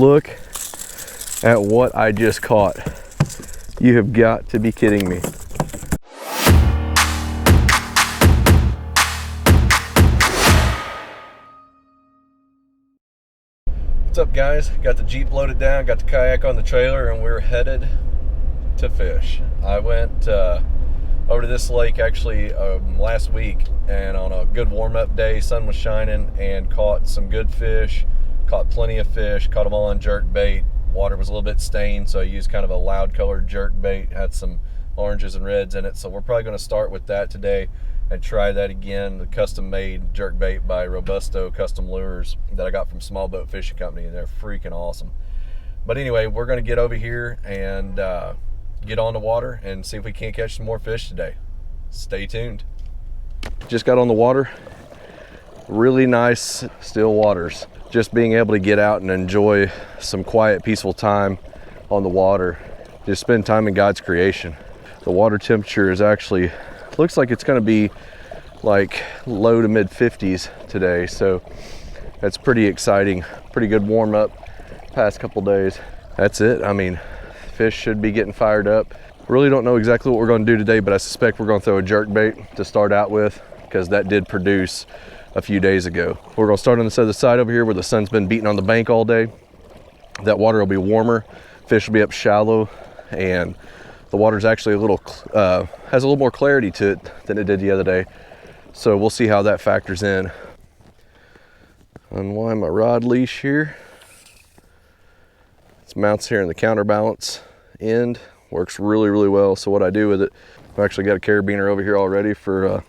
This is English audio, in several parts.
Look at what I just caught. You have got to be kidding me. What's up, guys? Got the Jeep loaded down, got the kayak on the trailer, and we're headed to fish. I went over to this lake actually last week, and on a good warm-up day, sun was shining, and caught some good fish. Caught plenty of fish, caught them all on jerkbait. Water was a little bit stained, so I used kind of a loud colored jerkbait. Had some oranges and reds in it, so we're probably going to start with that today and try that again. The custom-made jerkbait by Robusto Custom Lures that I got from Small Boat Fishing Company, and they're freaking awesome. But anyway, we're going to get over here and get on the water and see if we can't catch some more fish today. Stay tuned. Just got on the water. Really nice still waters. Just being able to get out and enjoy some quiet, peaceful time on the water. Just spend time in God's creation. The water temperature is actually, looks like it's gonna be like low to mid 50s today. So that's pretty exciting. Pretty good warm up past couple days. That's it. I mean, fish should be getting fired up. Really don't know exactly what we're gonna do today, but I suspect we're gonna throw a jerkbait to start out with, because that did produce a few days ago. We're gonna start on this other side over here where the sun's been beating on the bank all day. That water will be warmer, fish will be up shallow, and the water's actually has a little more clarity to it than it did the other day. So we'll see how that factors in. Unwind my rod leash here. It mounts here in the counterbalance end. Works really, really well. So what I do with it, I've actually got a carabiner over here already for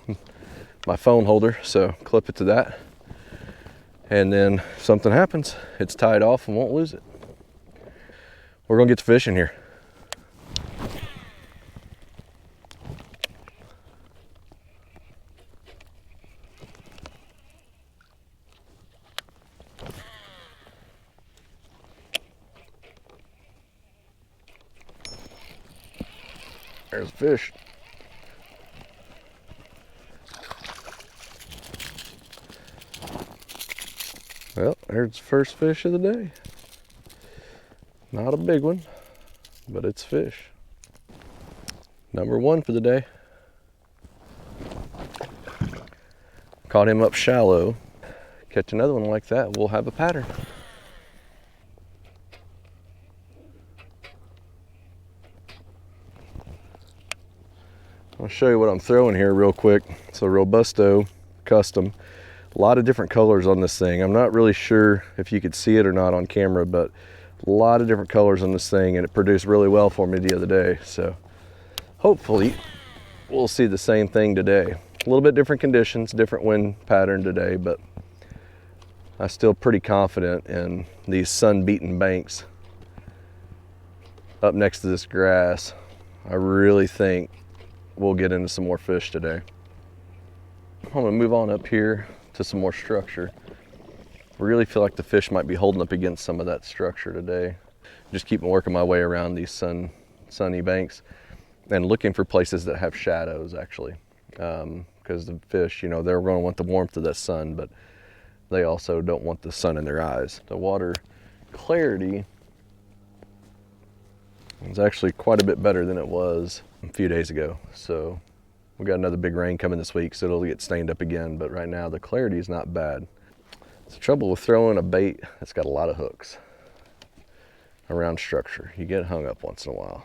my phone holder, so clip it to that, and then if something happens, it's tied off and won't lose it. We're gonna get to fishing here. There's a fish. Well, there's the first fish of the day. Not a big one, but it's fish. Number one for the day. Caught him up shallow. Catch another one like that, we'll have a pattern. I'll show you what I'm throwing here real quick. It's a Robusto Custom. A lot of different colors on this thing. I'm not really sure if you could see it or not on camera, but a lot of different colors on this thing, and it produced really well for me the other day. So hopefully we'll see the same thing today. A little bit different conditions, different wind pattern today, but I'm still pretty confident in these sun-beaten banks up next to this grass. I really think we'll get into some more fish today. I'm gonna move on up here to some more structure. I really feel like the fish might be holding up against some of that structure today. Just keep working my way around these sunny banks and looking for places that have shadows, actually. Because the fish, you know, they're gonna want the warmth of the sun, but they also don't want the sun in their eyes. The water clarity is actually quite a bit better than it was a few days ago. So we got another big rain coming this week, so it'll get stained up again, but right now the clarity is not bad. It's the trouble with throwing a bait that's got a lot of hooks around structure. You get hung up once in a while.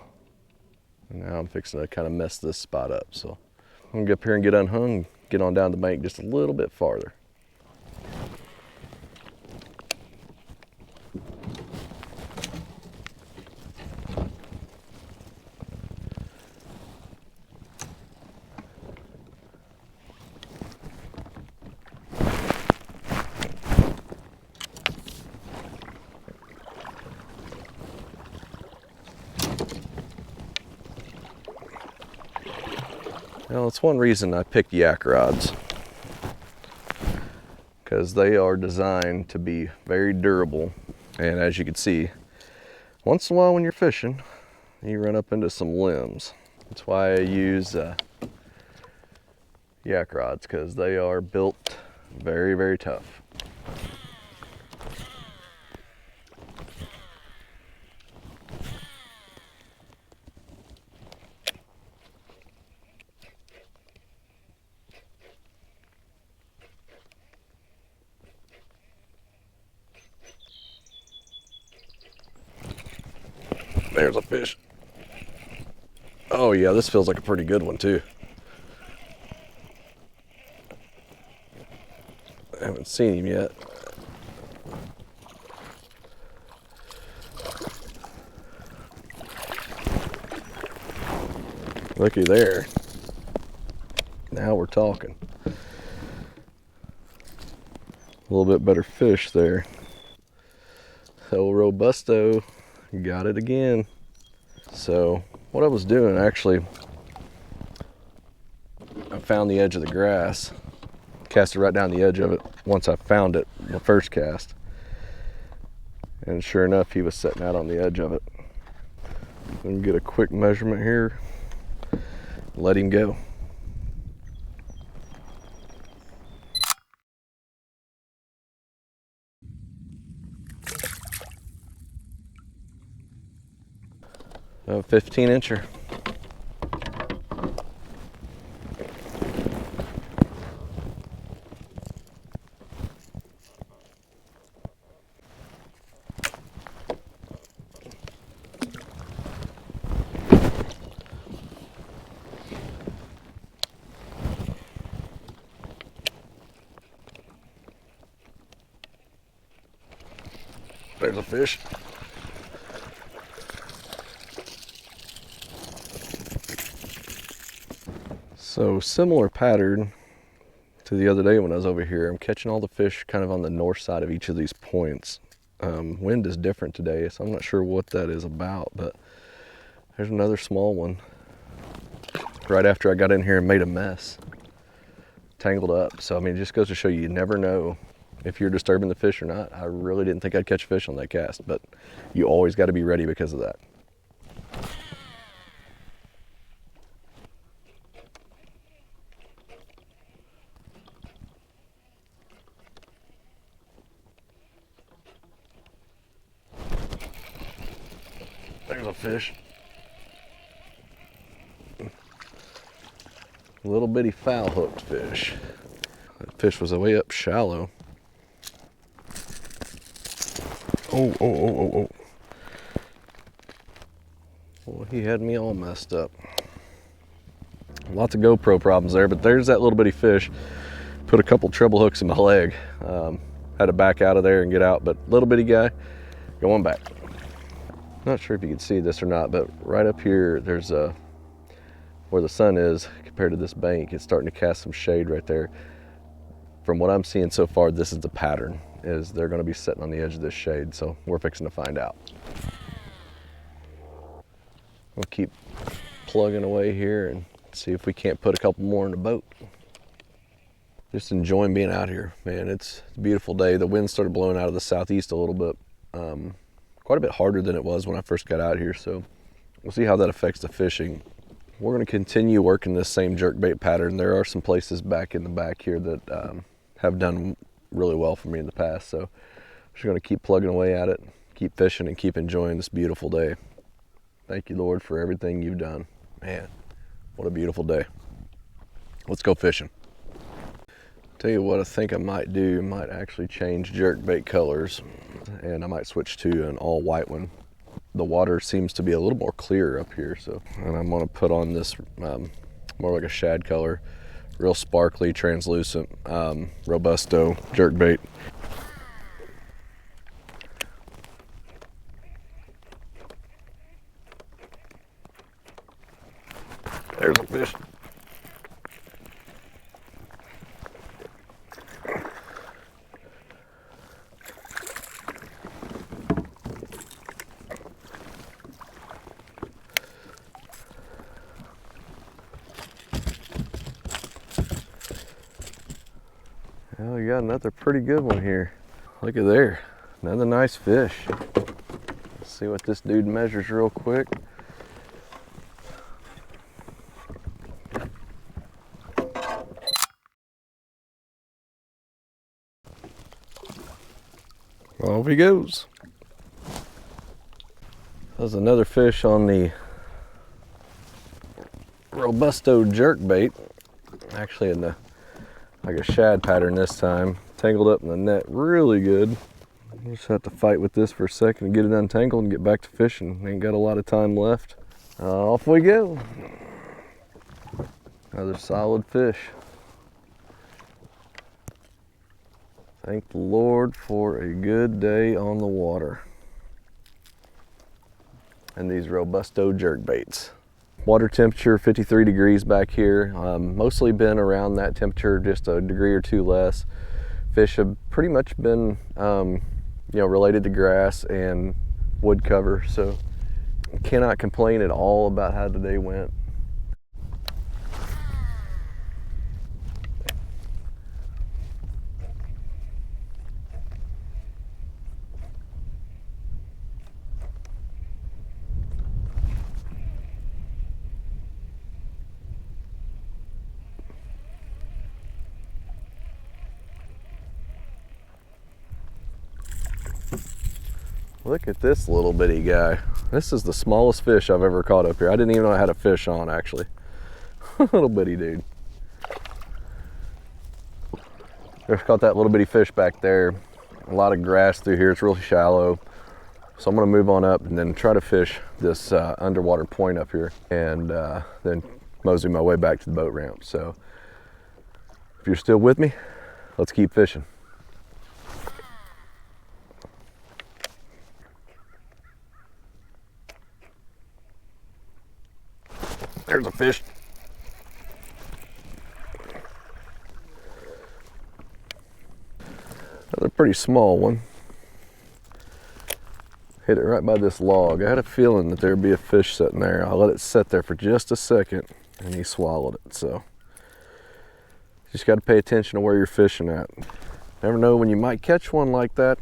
And now I'm fixing to kind of mess this spot up, so I'm gonna get up here and get unhung, get on down the bank just a little bit farther. Well, it's one reason I picked yak rods, because they are designed to be very durable. And as you can see, once in a while when you're fishing, you run up into some limbs. That's why I use yak rods, because they are built very, very tough. There's a fish. Oh yeah, this feels like a pretty good one too. I haven't seen him yet. Looky there. Now we're talking. A little bit better fish there. El Robusto, got it again. So what I was doing, actually, I found the edge of the grass, cast it right down the edge of it once I found it the first cast. And sure enough, he was sitting out on the edge of it. Let me get a quick measurement here. Let him go. A 15-incher. There's a fish. So similar pattern to the other day when I was over here. I'm catching all the fish kind of on the north side of each of these points. Wind is different today, so I'm not sure what that is about, but there's another small one. Right after I got in here and made a mess. Tangled up. So I mean, it just goes to show you never know if you're disturbing the fish or not. I really didn't think I'd catch fish on that cast, but you always got to be ready because of that. There's a fish. Little bitty foul hooked fish. That fish was way up shallow. Oh. Well, he had me all messed up. Lots of GoPro problems there, but there's that little bitty fish. Put a couple treble hooks in my leg. Had to back out of there and get out, but little bitty guy going back. Not sure if you can see this or not, but right up here, there's where the sun is compared to this bank, it's starting to cast some shade right there. From what I'm seeing so far, this is the pattern, is they're gonna be sitting on the edge of this shade, so we're fixing to find out. We'll keep plugging away here and see if we can't put a couple more in the boat. Just enjoying being out here, man. It's a beautiful day. The wind started blowing out of the southeast a little bit, quite a bit harder than it was when I first got out here, so we'll see how that affects the fishing. We're going to continue working this same jerkbait pattern. There are some places back in the back here that have done really well for me in the past, so I'm just going to keep plugging away at it, keep fishing, and keep enjoying this beautiful day. Thank you, Lord, for everything you've done. Man, what a beautiful day. Let's go fishing. Tell you what I think I might do. I might actually change jerkbait colors, and I might switch to an all white one. The water seems to be a little more clear up here, so, and I'm gonna put on this more like a shad color, real sparkly, translucent, Robusto jerkbait. There's a fish. Well, we got another pretty good one here. Look at there, another nice fish. Let's see what this dude measures real quick. Off he goes. There's another fish on the Robusto jerkbait, actually in the like a shad pattern this time. Tangled up in the net really good. Just have to fight with this for a second and get it untangled and get back to fishing. Ain't got a lot of time left. Off we go. Another solid fish. Thank the Lord for a good day on the water. And these Robusto jerkbaits. Water temperature 53 degrees back here. Mostly been around that temperature, just a degree or two less. Fish have pretty much been related to grass and wood cover, so cannot complain at all about how today went. Look at this little bitty guy. This is the smallest fish I've ever caught up here. I didn't even know I had a fish on, actually. Little bitty dude. Just caught that little bitty fish back there. A lot of grass through here. It's really shallow. So I'm gonna move on up and then try to fish this underwater point up here, and then mosey my way back to the boat ramp. So if you're still with me, let's keep fishing. There's a fish. Another pretty small one. Hit it right by this log. I had a feeling that there'd be a fish sitting there. I let it sit there for just a second and he swallowed it. So just got to pay attention to where you're fishing at. Never know when you might catch one like that.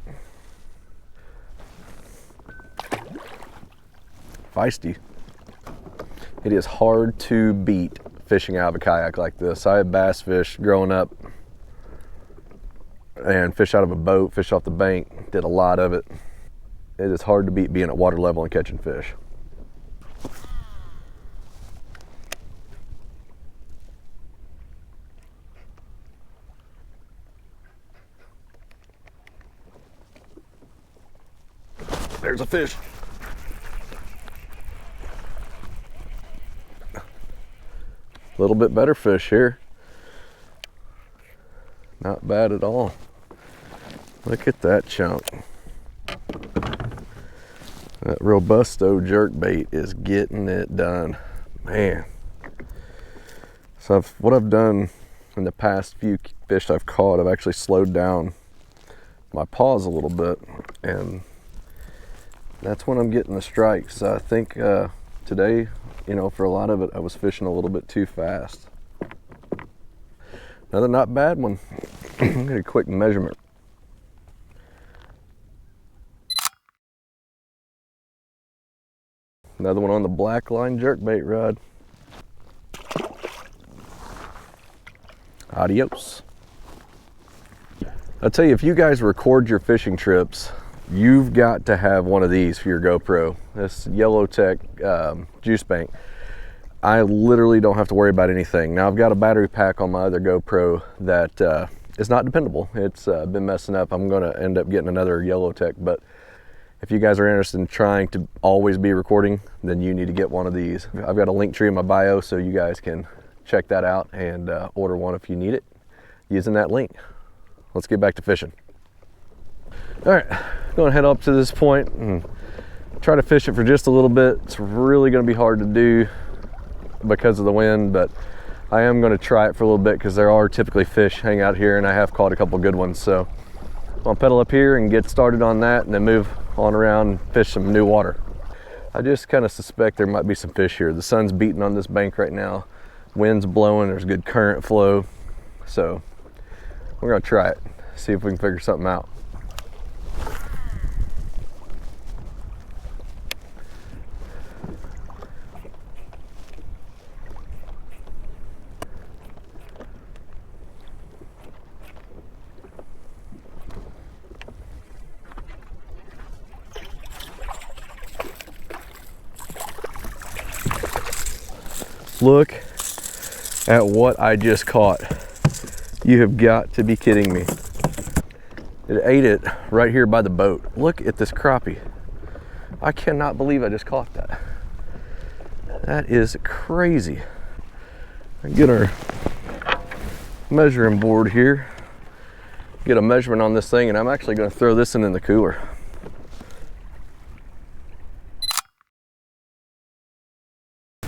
Feisty. It is hard to beat fishing out of a kayak like this. I had bass fish growing up and fish out of a boat, fish off the bank, did a lot of it. It is hard to beat being at water level and catching fish. There's a fish. A little bit better fish here. Not bad at all. Look at that chunk. That Robusto jerkbait is getting it done. Man. So what I've done in the past few fish I've caught, I've actually slowed down my paws a little bit, and that's when I'm getting the strikes. I think today, for a lot of it, I was fishing a little bit too fast. Another not bad one. Get a quick measurement. Another one on the black line jerkbait rod. Adios. I'll tell you, if you guys record your fishing trips, you've got to have one of these for your GoPro. This Yellowtech juice bank. I literally don't have to worry about anything. Now I've got a battery pack on my other GoPro that is not dependable. It's been messing up. I'm gonna end up getting another Yellowtech, but if you guys are interested in trying to always be recording, then you need to get one of these. I've got a link tree in my bio so you guys can check that out and order one if you need it using that link. Let's get back to fishing. All right, I'm gonna head up to this point and try to fish it for just a little bit. It's really gonna be hard to do because of the wind, but I am gonna try it for a little bit because there are typically fish hang out here and I have caught a couple good ones. So I'll pedal up here and get started on that and then move on around and fish some new water. I just kind of suspect there might be some fish here. The sun's beating on this bank right now. Wind's blowing, there's good current flow. So we're gonna try it, see if we can figure something out. Look at what I just caught. You have got to be kidding me. It ate it right here by the boat. Look at this crappie. I cannot believe I just caught that. That is crazy. Get our measuring board here. Get a measurement on this thing, and I'm actually going to throw this in the cooler.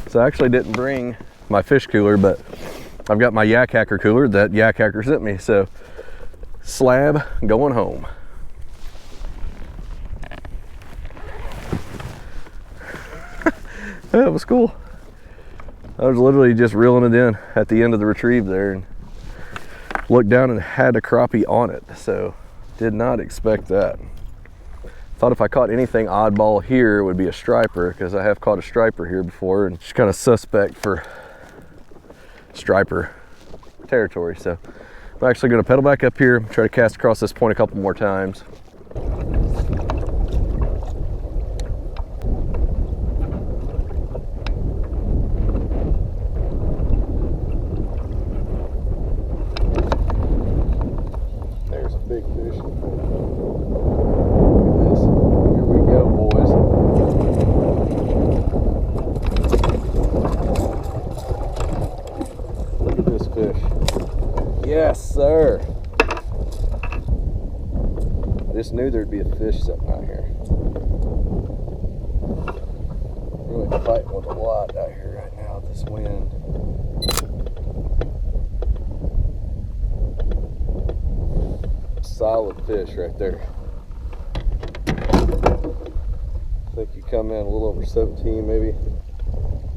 So I actually didn't bring my fish cooler, but I've got my Yak Hacker cooler that Yak Hacker sent me. So slab going home. That was cool. I was literally just reeling it in at the end of the retrieve there and looked down and had a crappie on it. So did not expect that. Thought if I caught anything oddball here, it would be a striper, because I have caught a striper here before, and just kind of suspect for striper territory. So I'm actually going to pedal back up here, try to cast across this point a couple more times. There's a big fish. Yes, sir. I just knew there'd be a fish sitting out here. Really fighting with a lot out here right now with this wind. Solid fish right there. I think you come in a little over 17, maybe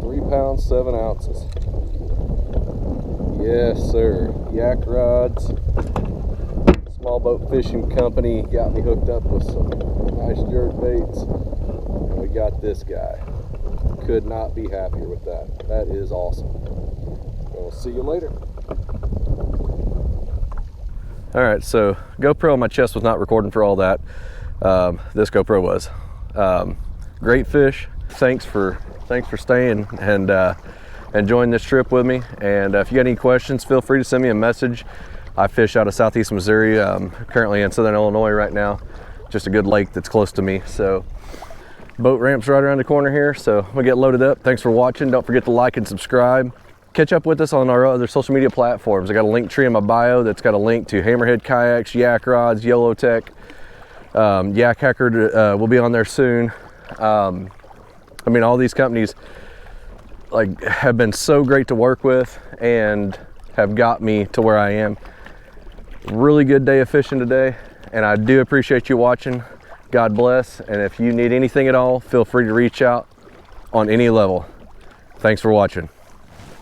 3 pounds, 7 ounces. Yes, sir. Yak rods. Small Boat Fishing Company got me hooked up with some nice jerkbaits. And we got this guy. Could not be happier with that. That is awesome. We'll see you later. All right, so GoPro on my chest was not recording for all that. This GoPro was. Great fish. Thanks for staying and enjoying this trip with me. And if you got any questions, feel free to send me a message. I fish out of Southeast Missouri, currently in Southern Illinois right now. Just a good lake that's close to me. So boat ramp's right around the corner here, so we'll get loaded up. Thanks for watching. Don't forget to like and subscribe. Catch up with us on our other social media platforms. I got a link tree in my bio that's got a link to Hammerhead Kayaks, Yak Rods, Yellow Tech, Yak Hacker will be on there soon. I mean, all these companies have been so great to work with and have got me to where I am. Really good day of fishing today, and I do appreciate you watching. God bless, and if you need anything at all, feel free to reach out on any level. Thanks for watching.